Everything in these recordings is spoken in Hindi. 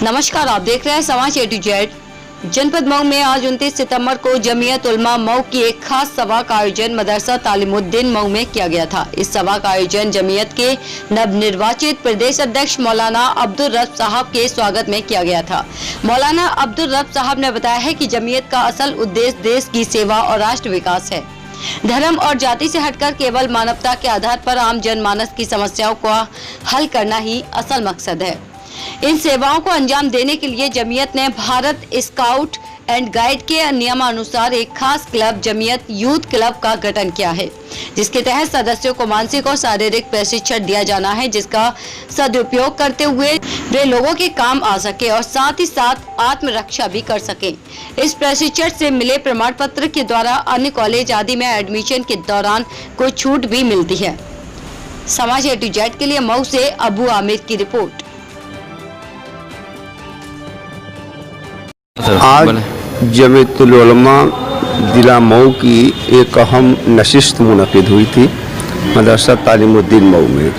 नमस्कार, आप देख रहे हैं समाज ए टू जेड। जनपद मऊ में आज 29 सितंबर को जमीयत उलमा मऊ की एक खास सभा का आयोजन मदरसा तालीमुद्दीन मऊ में किया गया था। इस सभा का आयोजन जमीयत के नवनिर्वाचित प्रदेश अध्यक्ष मौलाना अब्दुल रब साहब के स्वागत में किया गया था। मौलाना अब्दुल रब साहब ने बताया है कि जमीयत का असल उद्देश्य देश की सेवा और राष्ट्र विकास है। धर्म और जाति से हटकर केवल मानवता के आधार पर आम जनमानस की समस्याओं का हल करना ही असल मकसद है। इन सेवाओं को अंजाम देने के लिए जमीयत ने भारत स्काउट एंड गाइड के नियमानुसार एक खास क्लब जमीयत यूथ क्लब का गठन किया है, जिसके तहत सदस्यों को मानसिक और शारीरिक प्रशिक्षण दिया जाना है, जिसका सदुपयोग करते हुए वे लोगों के काम आ सके और साथ ही साथ आत्मरक्षा भी कर सके। इस प्रशिक्षण से मिले प्रमाण पत्र के द्वारा अन्य कॉलेज आदि में एडमिशन के दौरान कोई छूट भी मिलती है। समाज ए टू जेड के लिए मऊ से अबू आमिर की रिपोर्ट। आज जमीयतुल उलमा जिला मऊ की एक अहम नशिस्त मुनक़िद हुई थी मदरसा तालीमुद्दीन मऊ में,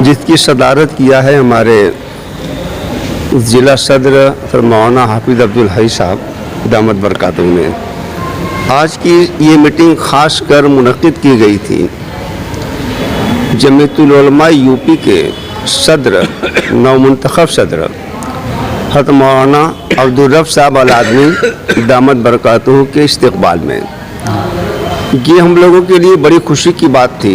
जिसकी सदारत किया है हमारे ज़िला सदर मौलाना हाफिज़ अब्दुल हई साहब दामद बरकातहू ने। आज की ये मीटिंग ख़ास कर मुनक़िद की गई थी जमीयतुल उलमा यूपी के सदर नवमुंतखब सदर हज़रत मौलाना अब्दुल रब साहब अल आदमी दामद बरकातहू के इस्तकबाल में। ये हम लोगों के लिए बड़ी खुशी की बात थी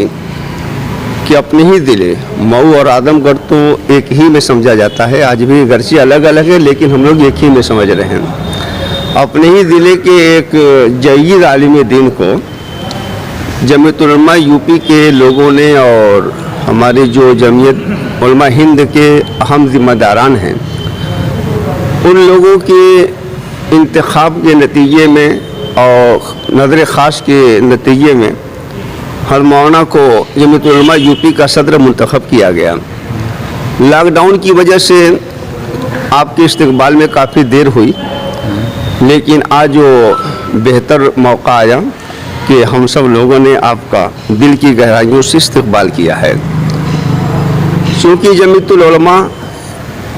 कि अपने ही ज़िले मऊ और आदमगढ़ तो एक ही में समझा जाता है, आज भी गर्ची अलग अलग है लेकिन हम लोग एक ही में समझ रहे हैं। अपने ही ज़िले के एक जय्यद आलिम दीन को जमीयतुल उलमा यूपी के लोगों ने और हमारे जो जमीयत उलमा हिंद के अहम ज़िम्मेदारान हैं उन लोगों के इंतखाब के नतीजे में और नज़र ख़ास के नतीजे में हर मौलाना को जमीयतुल उलमा यूपी का सदर मुंतखब किया गया। लॉकडाउन की वजह से आपके इस्तकबाल में काफ़ी देर हुई, लेकिन आज जो बेहतर मौका आया कि हम सब लोगों ने आपका दिल की गहराइयों से इस्तकबाल किया है। चूँकि जमीयतुल उलमा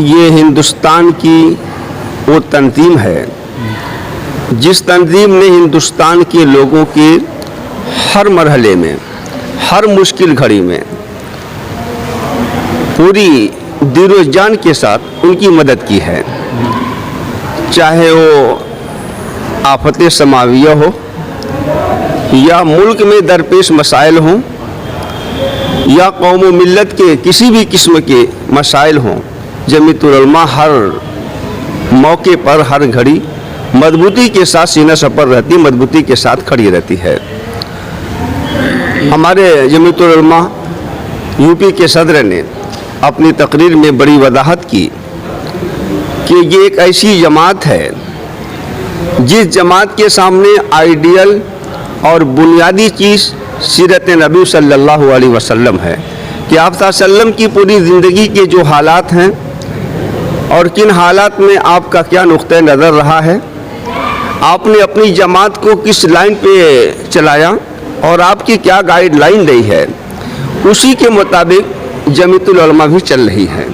ये हिंदुस्तान की वो तंजीम है जिस तंजीम ने हिंदुस्तान के लोगों के हर मरहले में, हर मुश्किल घड़ी में पूरी दिलो जान के साथ उनकी मदद की है। चाहे वो आफत समाविया हो या मुल्क में दरपेश मसाइल हों या कौम व मिल्लत के किसी भी किस्म के मसाइल हों, जमीयतुल उलमा हर मौके पर हर घड़ी मजबूती के साथ सीना सपर रहती, मजबूती के साथ खड़ी रहती है। हमारे जमीयतुल उलमा यूपी के सदर ने अपनी तकरीर में बड़ी वजाहत की कि ये एक ऐसी जमात है जिस जमात के सामने आइडियल और बुनियादी चीज़ सीरत नबी सल्लल्लाहु अलैहि वसल्लम है कि आप सल्लल्लाहु अलैहि वसल्लम की पूरी ज़िंदगी के जो हालात हैं और किन हालात में आपका क्या नुक्ता नज़र रहा है, आपने अपनी जमात को किस लाइन पे चलाया और आपकी क्या गाइडलाइन रही है, उसी के मुताबिक जमीयतुल उलमा भी चल रही है।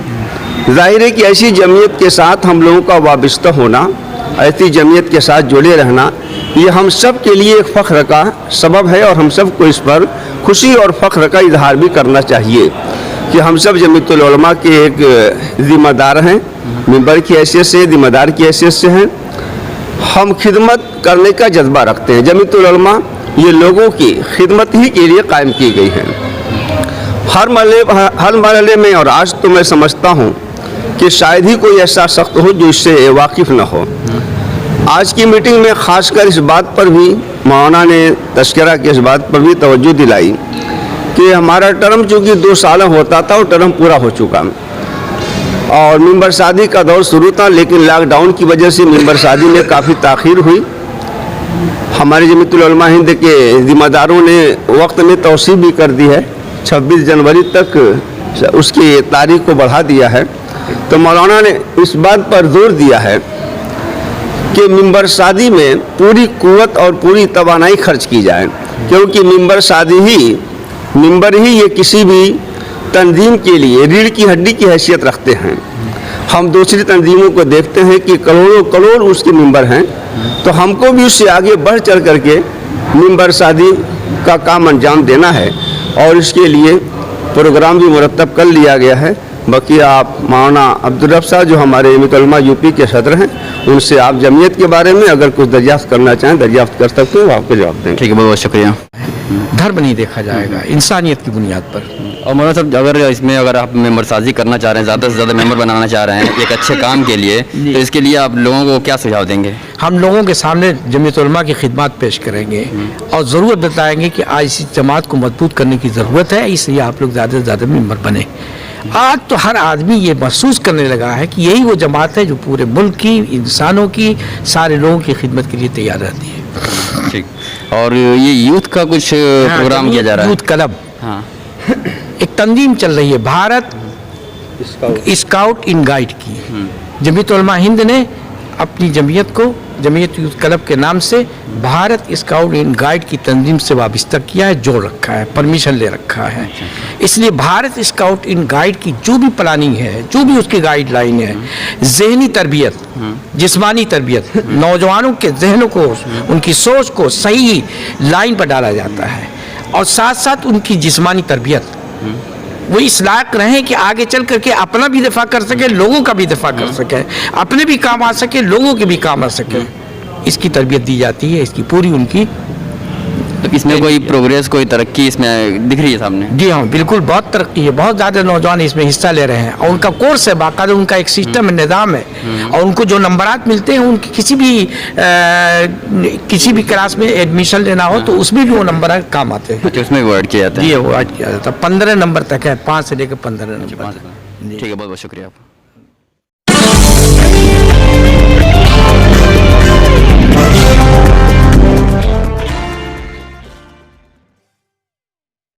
जाहिर है कि ऐसी जमीयत के साथ हम लोगों का वाबस्ता होना, ऐसी जमीयत के साथ जुड़े रहना, ये हम सब के लिए एक फ़ख्र का सबब है और हम सब को इस पर खुशी और फ़ख्र का इजहार भी करना चाहिए कि हम सब जमीयतुल उलमा के एक ज़िम्मेदार हैं, मेंबर की हैसियत से, ज़िम्मेदार की हैसियत से हैं। हम खिदमत करने का जज्बा रखते हैं। जमीयतुल उलमा ये लोगों की खिदमत ही के लिए कायम की गई है हर मरहले में। और आज तो मैं समझता हूँ कि शायद ही कोई ऐसा शख्स हो जो इससे वाकिफ़ न हो। आज की मीटिंग में ख़ासकर इस बात पर भी मौलाना ने तज़किरा की, इस बात पर भी तवज्जो दिलाई कि हमारा टर्म चूँकि 2 साल होता था, वो टर्म पूरा हो चुका और मेंबर शादी का दौर शुरू था, लेकिन लॉकडाउन की वजह से मेंबर शादी में काफ़ी ताख़ीर हुई। हमारे जमीयतुल उलमा हिंद के ज़िम्मेदारों ने वक्त में तौसीब भी कर दी है, 26 जनवरी तक उसकी तारीख को बढ़ा दिया है। तो मौलाना ने इस बात पर जोर दिया है कि मेंबर शादी में पूरी कुव्वत और पूरी तवानाई खर्च की जाए, क्योंकि मेंबर ही ये किसी भी तंजीम के लिए रीढ़ की हड्डी की हैसियत रखते हैं हम दूसरी तंजीमों को देखते हैं कि करोड़ों करोड़ उसके मेंबर हैं, तो हमको भी उससे आगे बढ़ चढ़ करके मेंबर शादी का काम अंजाम देना है और इसके लिए प्रोग्राम भी मुरतब कर लिया गया है। बाकी आप मौलाना अब्दुल रब साहब जो हमारे जमीयत उलमा यूपी के सदर हैं, उनसे आप जमीयत के बारे में अगर कुछ दरियाफ्त करना चाहें दरियाफ्त कर सकते हैं, वो आपको जवाब देंगे। ठीक है, बहुत बहुत शुक्रिया। धर्म नहीं देखा जाएगा, इंसानियत की बुनियाद पर। और मौलाना साहब, अगर आप मेंबर साजी करना चाह रहे हैं, ज़्यादा से ज़्यादा मेंबर बनाना चाह रहे हैं एक अच्छे काम के लिए, तो इसके लिए आप लोगों को क्या सुझाव देंगे? हम लोगों के सामने जमीयत उलमा की खिदमत पेश करेंगे और ज़रूरत बताएंगे कि आज इस जमात को मजबूत करने की ज़रूरत है, इसलिए आप लोग ज़्यादा से ज़्यादा मेंबर बने। आज तो हर आदमी ये महसूस करने लगा है कि यही वो जमात है जो पूरे मुल्क की, इंसानों की, सारे लोगों की खिदमत के लिए तैयार रहती है। ठीक। और ये यूथ का कुछ प्रोग्राम किया जा रहा है? यूथ क्लब, हाँ, एक तंजीम चल रही है भारत स्काउट इन गाइड की। जमीयत उलमा हिंद ने अपनी जमीयत को जमीयत यूथ क्लब के नाम से भारत स्काउट इन गाइड की तंजीम से वाबस्ता किया है, जोड़ रखा है, परमिशन ले रखा है। इसलिए भारत स्काउट इन गाइड की जो भी प्लानिंग है, जो भी उसकी गाइडलाइन है, ज़हनी तरबियत, जिस्मानी तरबियत, नौजवानों के जहनों को, उनकी सोच को सही लाइन पर डाला जाता है और साथ साथ उनकी जिस्मानी तरबियत वो इस लायक रहें कि आगे चल करके अपना भी दफा कर सके, लोगों का भी दफा कर सके, अपने भी काम आ सके, लोगों के भी काम आ सके, इसकी तरबियत दी जाती है। इसकी पूरी उनकी तो इसमें कोई प्रोग्रेस, कोई तरक्की इसमें दिख रही है सामने? जी हाँ, बिल्कुल बहुत तरक्की है, बहुत ज़्यादा नौजवान इसमें हिस्सा ले रहे हैं और उनका कोर्स है, बाकायदा उनका एक सिस्टम है, निज़ाम है और उनको जो नंबरात मिलते हैं उनकी किसी भी क्लास में एडमिशन लेना हो तो उसमें भी वो नंबर काम आते हैं। तो उसमें वो ऐड किया जाता है? जी, वो ऐड किया जाता है। 15 नंबर तक है, 5 से लेकर 15 नंबर। ठीक है, बहुत बहुत शुक्रिया आपका।